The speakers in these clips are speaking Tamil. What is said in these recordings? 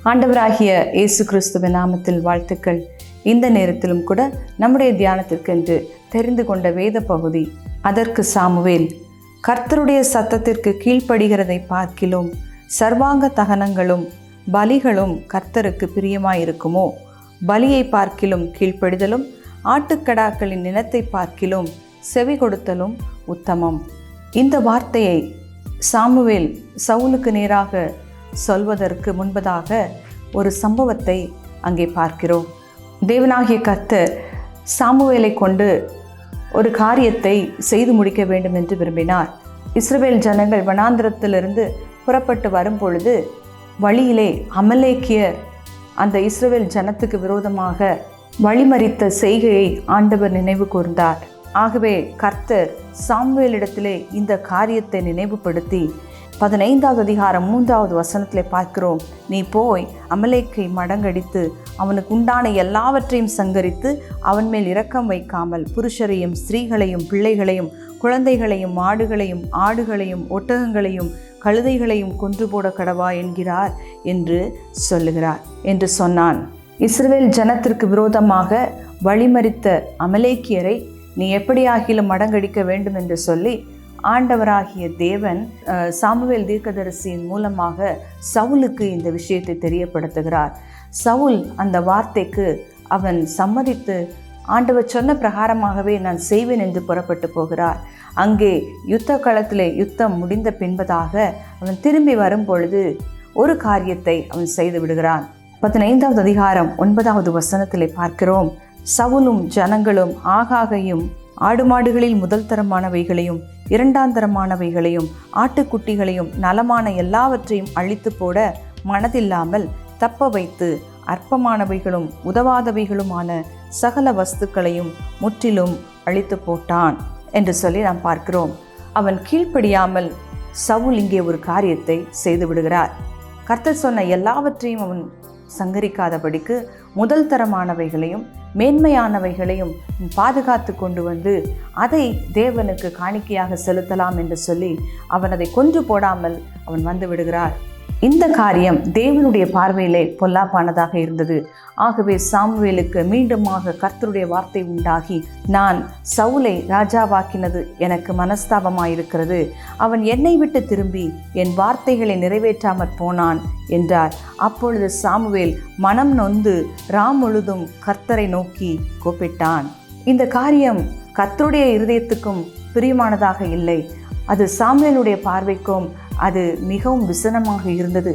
ஆண்டவராகிய இயேசு கிறிஸ்துவின் நாமத்தில் வாழ்த்துக்கள். இந்த நேரத்திலும் கூட நம்முடைய தியானத்திற்கென்று தெரிந்து கொண்ட வேத பகுதி, அதற்கு சாமுவேல், கர்த்தருடைய சத்தத்திற்கு கீழ்ப்படுகிறதை பார்க்கிலும் சர்வாங்க தகனங்களும் பலிகளும் கர்த்தருக்கு பிரியமாயிருக்குமோ? பலியை பார்க்கிலும் கீழ்ப்படிதலும் ஆட்டுக்கடாக்களின் நிலத்தை பார்க்கிலும் செவி கொடுத்தலும் உத்தமம். இந்த வார்த்தையை சாமுவேல் சவுலுக்கு நேராக சொல்வதற்கு முன்பதாக ஒரு சம்பவத்தை அங்கே பார்க்கிறோம். தேவனாகிய கர்த்தர் சாமுவேலை கொண்டு ஒரு காரியத்தை செய்து முடிக்க வேண்டும் என்று விரும்பினார். இஸ்ரவேல் ஜனங்கள் வனாந்திரத்திலிருந்து புறப்பட்டு வரும் பொழுது வழியிலே அமலேக்கியர் அந்த இஸ்ரவேல் ஜனத்துக்கு விரோதமாக வழிமறித்த செய்கையை ஆண்டவர் நினைவு கூர்ந்தார். ஆகவே கர்த்தர் சாமுவேலிடத்திலே இந்த காரியத்தை நினைவுபடுத்தி 15வது அதிகாரம் 3வது வசனத்திலே பார்க்கிறோம். நீ போய் அமலேக்கை மடங்கடித்து அவனுக்கு உண்டான எல்லாவற்றையும் சங்கரித்து அவன் மேல் இரக்கம் வைக்காமல் புருஷரையும் ஸ்திரீகளையும் பிள்ளைகளையும் குழந்தைகளையும் மாடுகளையும் ஆடுகளையும் ஒட்டகங்களையும் கழுதைகளையும் கொன்று போட கடவா என்கிறார் என்று சொல்லுகிறார் என்று சொன்னான். இஸ்ரவேல் ஜனத்திற்கு விரோதமாக வழிமறித்த அமலேக்கியரை நீ எப்படியாகிலும் மடங்கடிக்க வேண்டும் என்று சொல்லி ஆண்டவராகிய தேவன் சாமுவேல் தீர்க்கதரிசியின் மூலமாக சவுலுக்கு இந்த விஷயத்தை தெரியப்படுத்துகிறார். சவுல் அந்த வார்த்தைக்கு அவன் சம்மதித்து ஆண்டவர் சொன்ன பிரகாரமாகவே நான் செய்வேன் என்று புறப்பட்டு போகிறார். அங்கே யுத்த களத்திலே யுத்தம் முடிந்த பின்பதாக அவன் திரும்பி வரும் பொழுது ஒரு காரியத்தை அவன் செய்து விடுகிறான். 15வது அதிகாரம் 9வது வசனத்திலே பார்க்கிறோம். சவுலும் ஜனங்களும் ஆகாகையும் ஆடு மாடுகளில் முதல் தரமானவைகளையும் இரண்டாம் தரமானவைகளையும் ஆட்டுக்குட்டிகளையும் நலமான எல்லாவற்றையும் அழித்து போட மனதில்லாமல் தப்ப வைத்து அற்பமானவைகளும் உதவாதவைகளுமான சகல வஸ்துக்களையும் முற்றிலும் அழித்து போட்டான் என்று சொல்லி நாம் பார்க்கிறோம். அவன் கீழ்ப்படியாமல் சவுல் இங்கே ஒரு காரியத்தை செய்து விடுகிறார். கர்த்தர் சொன்ன எல்லாவற்றையும் அவன் சங்கரிக்காதபடிக்கு முதல் தரமானவைகளையும் மேன்மையானவைகளையும் பாதுகாத்து கொண்டு வந்து அதை தேவனுக்கு காணிக்கையாக செலுத்தலாம் என்று சொல்லி அவன் அதை கொன்று போடாமல் அவன் வந்து விடுகிறார். இந்த காரியம் தேவனுடைய பார்வையிலே பொல்லாப்பானதாக இருந்தது. ஆகவே சாமுவேலுக்கு மீண்டுமாக கர்த்தருடைய வார்த்தை உண்டாகி, நான் சவுலை ராஜாவாக்கினது எனக்கு மனஸ்தாபமாயிருக்கிறது. அவன் என்னை விட்டு திரும்பி என் வார்த்தைகளை நிறைவேற்றாமற் போனான் என்றார். அப்பொழுது சாமுவேல் மனம் நொந்து ராம் முழுதும் கர்த்தரை நோக்கி கூப்பிட்டான். இந்த காரியம் கர்த்தருடைய இருதயத்துக்கும் பிரியமானதாக இல்லை. அது சாமுவேலுடைய பார்வைக்கும் அது மிகவும் விசனமாக இருந்தது.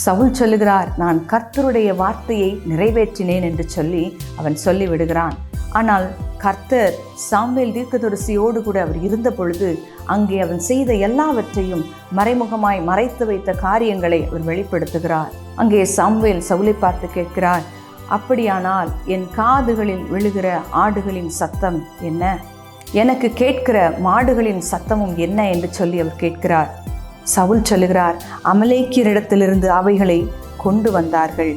சவுல் சொல்லுகிறார், நான் கர்த்தருடைய வார்த்தையை நிறைவேற்றினேன் என்று சொல்லி அவன் சொல்லி விடுகிறான். ஆனால் கர்த்தர் சாமுவேல் தீர்க்கதரிசியோடு கூட அவர் இருந்த பொழுது அங்கே அவன் செய்த எல்லாவற்றையும் மறைமுகமாய் மறைத்து வைத்த காரியங்களை அவர் வெளிப்படுத்துகிறார். அங்கே சாமுவேல் சவுலை பார்த்து கேட்கிறார், அப்படியானால் என் காதுகளில் விழுகிற ஆடுகளின் சத்தம் என்ன? எனக்கு கேட்கிற மாடுகளின் சத்தமும் என்ன என்று சொல்லி அவர் கேட்கிறார். சவுல் சொல்லுகிறார், அமலேக்கியரிடத்திலிருந்து அவைகளை கொண்டு வந்தார்கள்.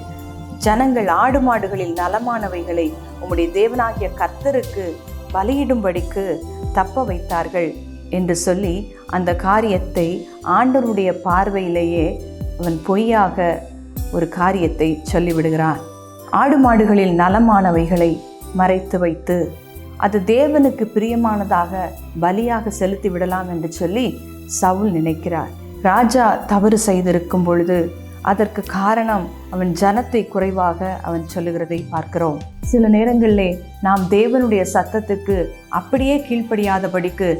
ஜனங்கள் ஆடு மாடுகளில் நலமானவைகளை உம்முடைய தேவனாகிய கர்த்தருக்கு பலியிடும்படிக்கு தப்ப வைத்தார்கள் என்று சொல்லி அந்த காரியத்தை ஆண்டவருடைய பார்வையிலேயே அவன் பொய்யாக ஒரு காரியத்தை சொல்லிவிடுகிறான். ஆடு மாடுகளில் நலமானவைகளை மறைத்து வைத்து அது தேவனுக்கு பிரியமானதாக பலியாக செலுத்தி விடலாம் என்று சொல்லி சவுல் நினைக்கிறார். ராஜா தவறு செய்திருக்கும் பொழுது அதற்கு காரணம் அவன் ஜனத்தை குறைவாக அவன் சொல்லுகிறதை பார்க்கிறோம். சில நேரங்களிலே நாம் தேவனுடைய சத்தத்துக்கு அப்படியே கீழ்ப்படியாதபடிக்கு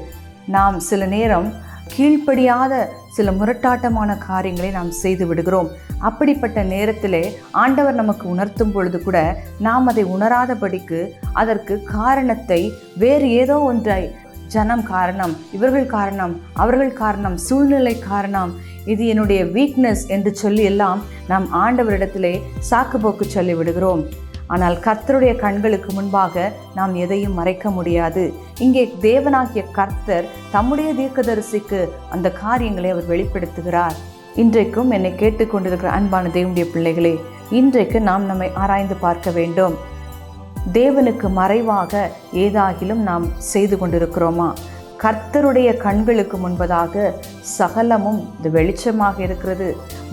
நாம் சில நேரம் கீழ்ப்படியாத சில முரட்டாட்டமான காரியங்களை நாம் செய்து விடுகிறோம். அப்படிப்பட்ட நேரத்திலே ஆண்டவர் நமக்கு உணர்த்தும் பொழுது கூட நாம் அதை உணராதபடிக்கு அதற்கு காரணத்தை வேறு ஏதோ ஒன்றை, ஜனம் காரணம், இவர்கள் காரணம், அவர்கள் காரணம், சூழ்நிலை காரணம், இது என்னுடைய வீக்னஸ் என்று சொல்லி எல்லாம் நாம் ஆண்டவரிடத்திலே சாக்குப்போக்கு சொல்லி விடுகிறோம். ஆனால் கர்த்தருடைய கண்களுக்கு முன்பாக நாம் எதையும் மறைக்க முடியாது. இங்கே தேவனாகிய கர்த்தர் தம்முடைய தீர்க்கதரிசிக்கு அந்த காரியங்களை அவர் வெளிப்படுத்துகிறார். இன்றைக்கும் என்னை கேட்டுக்கொண்டிருக்கிற அன்பான தேவனுடைய பிள்ளைகளே, இன்றைக்கு நாம் நம்மை ஆராய்ந்து பார்க்க வேண்டும். தேவனுக்கு மறைவாக ஏதாகிலும் நாம் செய்து கொண்டிருக்கிறோமா? கர்த்தருடைய கண்களுக்கு முன்பதாக சகலமும் இது வெளிச்சமாக இருக்கிறது.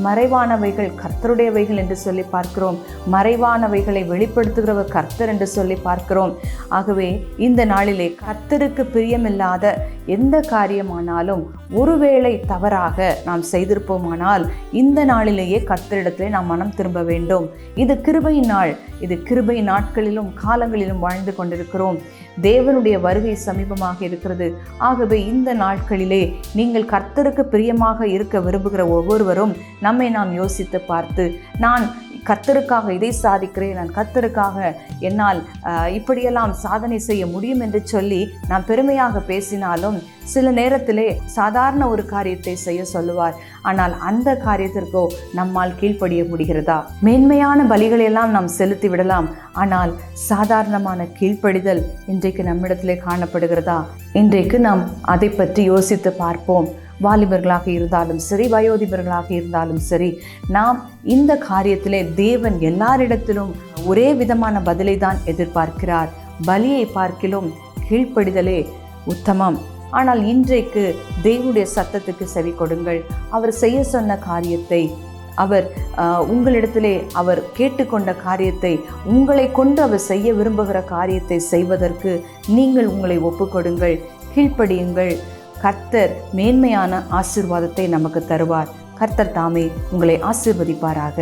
மறைவானவைகள் கர்த்தருடையவைகள் என்று சொல்லி பார்க்கிறோம். மறைவானவைகளை வெளிப்படுத்துகிறவர் கர்த்தர் என்று சொல்லி பார்க்கிறோம். ஆகவே இந்த நாளிலே கர்த்தருக்கு பிரியமில்லாத எந்த காரியமானாலும் ஒருவேளை தவறாக நாம் செய்திருப்போமானால் இந்த நாளிலேயே கர்த்தரிடத்திலே நாம் மனம் திரும்ப வேண்டும். இது கிருபையின் நாள். இது கிருபை நாட்களிலும் காலங்களிலும் வாழ்ந்து கொண்டிருக்கிறோம். தேவனுடைய வருகை சமீபமாக இருக்கிறது. ஆகவே இந்த நாட்களிலே நீங்கள் கர்த்தருக்கு பிரியமாக இருக்க விரும்புகிற ஒவ்வொருவரும் நம்மை நாம் யோசித்து பார்த்து, நான் கர்த்தருக்காக இதை சாதிக்கிறேன், நான் கர்த்தருக்காக என்னால் இப்படியெல்லாம் சாதனை செய்ய முடியும் என்று சொல்லி நாம் பெருமையாக பேசினாலும் சில நேரத்திலே சாதாரண ஒரு காரியத்தை செய்ய சொல்லுவார். ஆனால் அந்த காரியத்திற்கோ நம்மால் கீழ்ப்படிய முடிகிறதா? மேன்மையான பலிகளெல்லாம் நாம் செலுத்தி விடலாம். ஆனால் சாதாரணமான கீழ்ப்படிதல் இன்றைக்கு நம்மிடத்திலே காணப்படுகிறதா? இன்றைக்கு நாம் அதை பற்றி யோசித்து பார்ப்போம். வாலிபர்களாக இருந்தாலும் சரி, வயோதிபர்களாக இருந்தாலும் சரி, நாம் இந்த காரியத்திலே தேவன் எல்லாரிடத்திலும் ஒரே விதமான பதிலை தான் எதிர்பார்க்கிறார். பலியை பார்க்கிலும் கீழ்ப்படிதலே உத்தமம். ஆனால் இன்றைக்கு தேவனுடைய சத்தத்துக்கு செவி கொடுங்கள். அவர் செய்ய சொன்ன காரியத்தை, அவர் உங்களிடத்திலே அவர் கேட்டுக்கொண்ட காரியத்தை, உங்களை கொண்டு அவர் செய்ய விரும்புகிற காரியத்தை செய்வதற்கு நீங்கள் உங்களை ஒப்புக்கொடுங்கள், கீழ்ப்படியுங்கள். கர்த்தர் மேன்மையான ஆசீர்வாதத்தை நமக்கு தருவார். கர்த்தர் தாமே உங்களை ஆசீர்வதிப்பாராக.